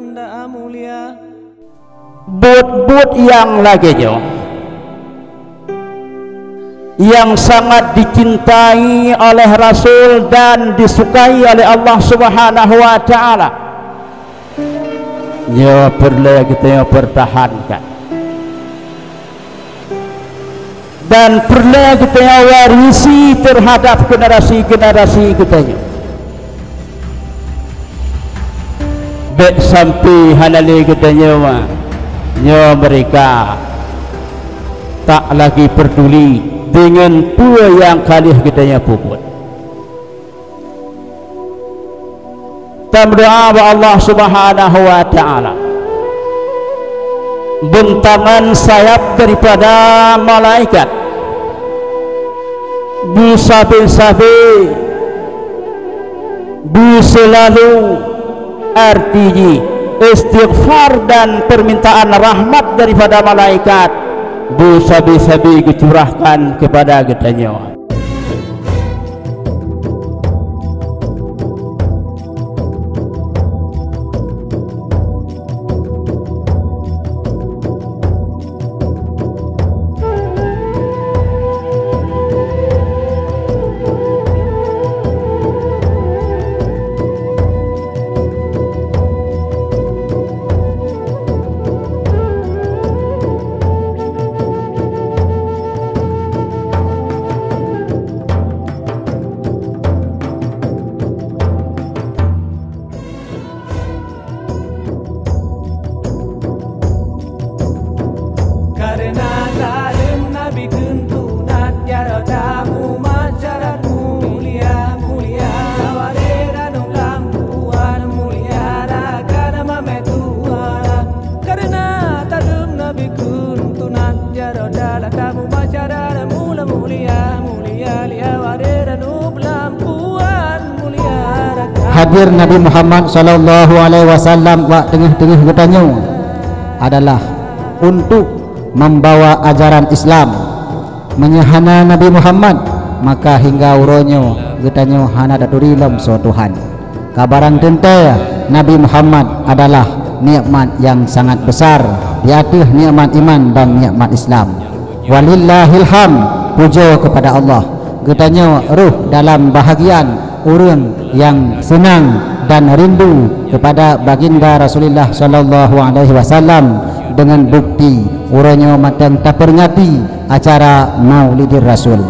Anda mulia. But yang laginya yang sangat dicintai oleh Rasul dan disukai oleh Allah Subhanahu wa taala, ya perlu kita pertahankan dan perlu kita warisi terhadap generasi-generasi kita. Baik sampai halali kita nyawa mereka tak lagi peduli dengan pua yang kalih kita puput. Kita berdoa kepada Allah Subhanahu wa taala, bentangan sayap daripada malaikat busabil-sabil selalu artinya istighfar dan permintaan rahmat daripada malaikat busabil-sabil dicurahkan kepada kita nyawa. Hadir Nabi Muhammad sallallahu alaihi wasallam wa tengah-tengah katanya adalah untuk membawa ajaran Islam menyahana Nabi Muhammad, maka hingga uronyo katanya hana daturi lam so Tuhan. Kabaran tente Nabi Muhammad adalah nikmat yang sangat besar di atas nikmat iman dan nikmat Islam. Walillahil ham, puja kepada Allah. Katanya ruh dalam bahagian orang yang senang dan rindu kepada baginda Rasulullah sallallahu alaihi wasallam dengan bukti orangnya matang tak peringati acara Maulidir Rasul.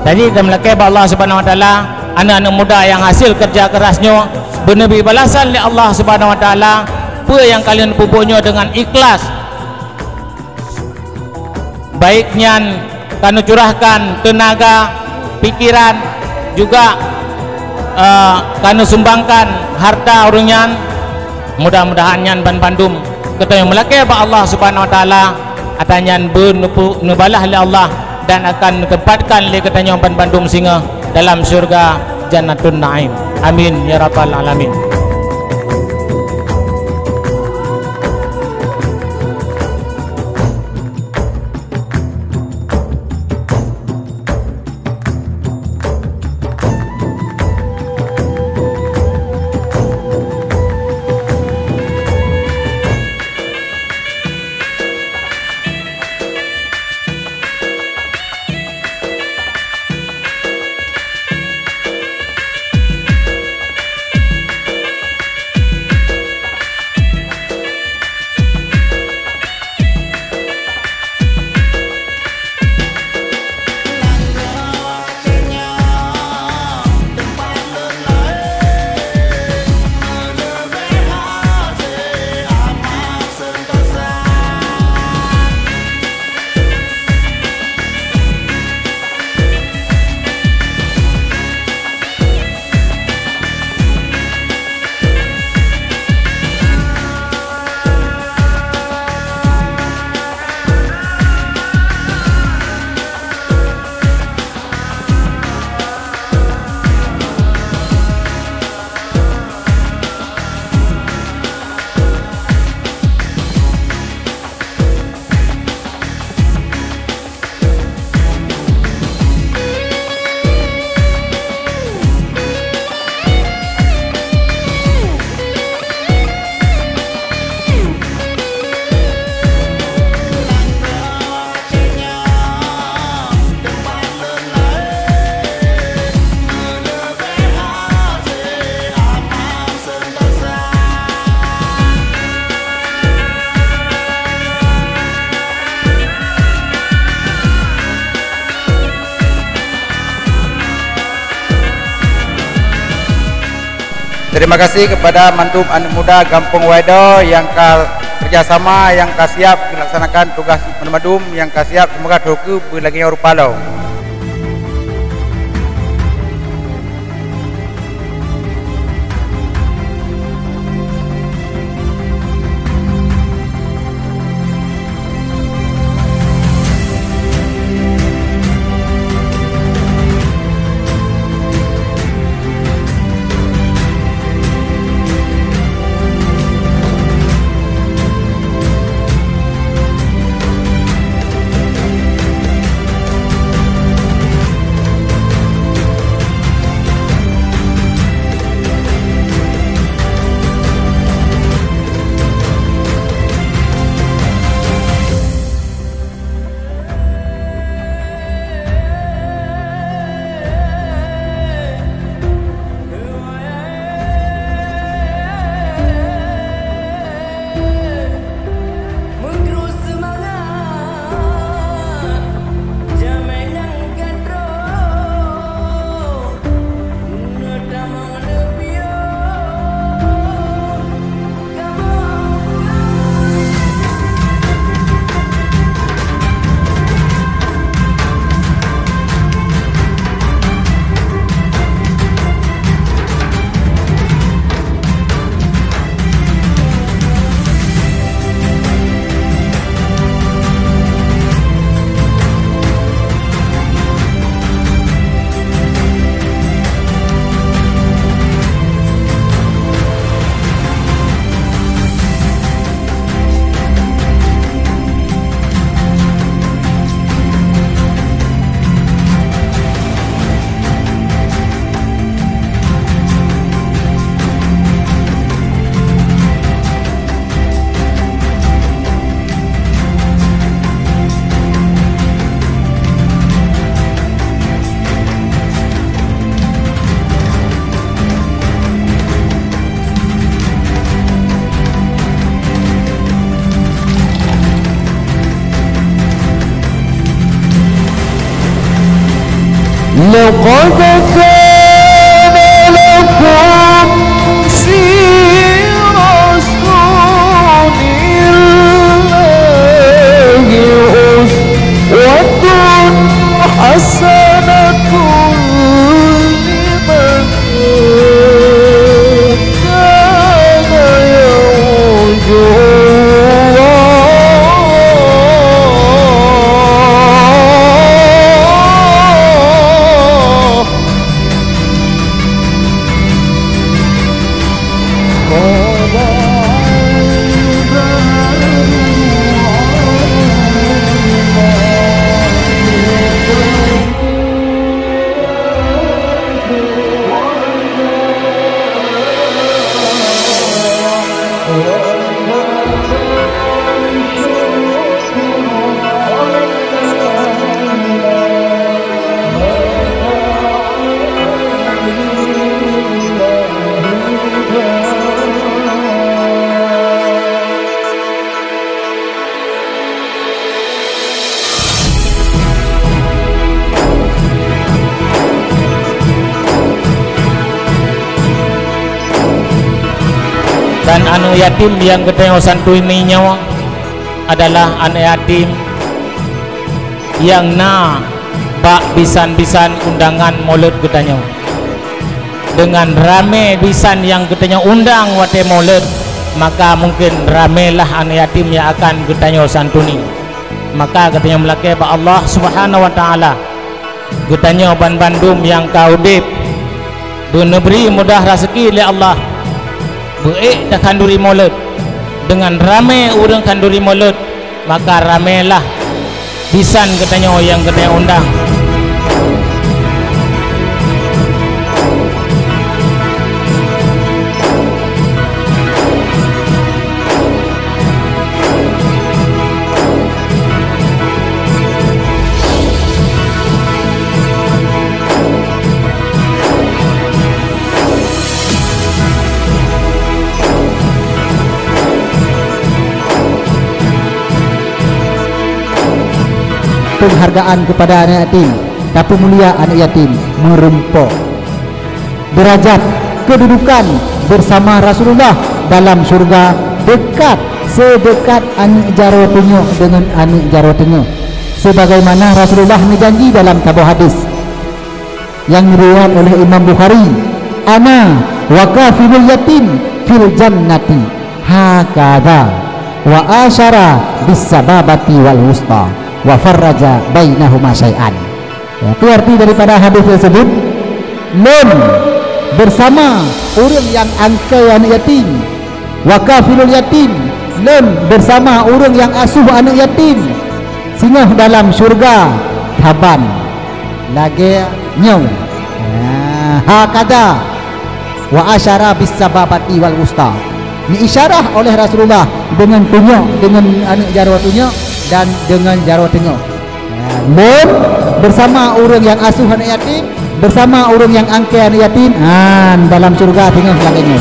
Jadi kita melakai Allah Subhanahu wa taala anak-anak muda yang hasil kerja kerasnya bernebih balasan oleh Allah Subhanahu wa taala apa yang kalian pupuknya dengan ikhlas, baiknya kanu curahkan tenaga, pikiran, juga kanu sumbangkan harta orangnya. Mudah-mudahan nyan ban bandum kita yang melakai Allah Subhanahu wa taala atanyan bernubalah oleh Allah dan akan tempatkan oleh katanya ban bandung singa dalam syurga Jannatun Naim. Amin ya rabbal alamin. Terima kasih kepada mantum anak muda Kampung Waido yang kerjasama, yang siap melaksanakan tugas menmadum, yang siap semoga doku berlagi rupalo. لقد كان لكم في رسول الله أسوة حسنة لمن كان يرجو dan anak yatim yang ketengok santuininya adalah anak yatim yang bak bisan-bisan undangan maulid ketanya dengan rame bisan yang ketanya undang wate maulid, maka mungkin ramelah anak yatim yang akan ketanya santuni. Maka katanya melakai ba Allah Subhanahu wa taala ketanya ban bandum yang kaudip beneberi mudah rezeki oleh Allah baik dah kanduri maulid dengan rame orang kanduri maulid, maka ramelah bisan katanya yang katanya undang. Penghargaan kepada anak yatim, tapi mulia anak yatim merempok derajat kedudukan bersama Rasulullah dalam surga dekat sedekat anak jarotinya dengan anak jarotinya, sebagaimana Rasulullah berjanji dalam tabuh hadis yang diriwayatkan oleh Imam Bukhari, ana wa kafilul yatim fil jannati hakadha wa asyara bis sababati wal wusta wa farraja bainahuma syai'an. Ya, itu arti daripada hadis tersebut. Lun bersama orang yang angkai anak yatim, wa kafilul yatim, lun bersama orang yang asuh anak yatim, singgah dalam syurga taban lagi nyau. Hakada wa asyara bis sababati wal wusta, ini isyarah oleh Rasulullah dengan tunjuk dengan anak jarwatunya dan dengan jarwatunya. Lun bersama orang yang asuh anak yatim, bersama orang yang angkai anak yatim, dalam surga tengah langitnya.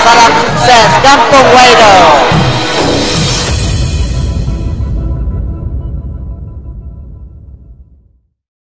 Salam sukses Kampung Waido.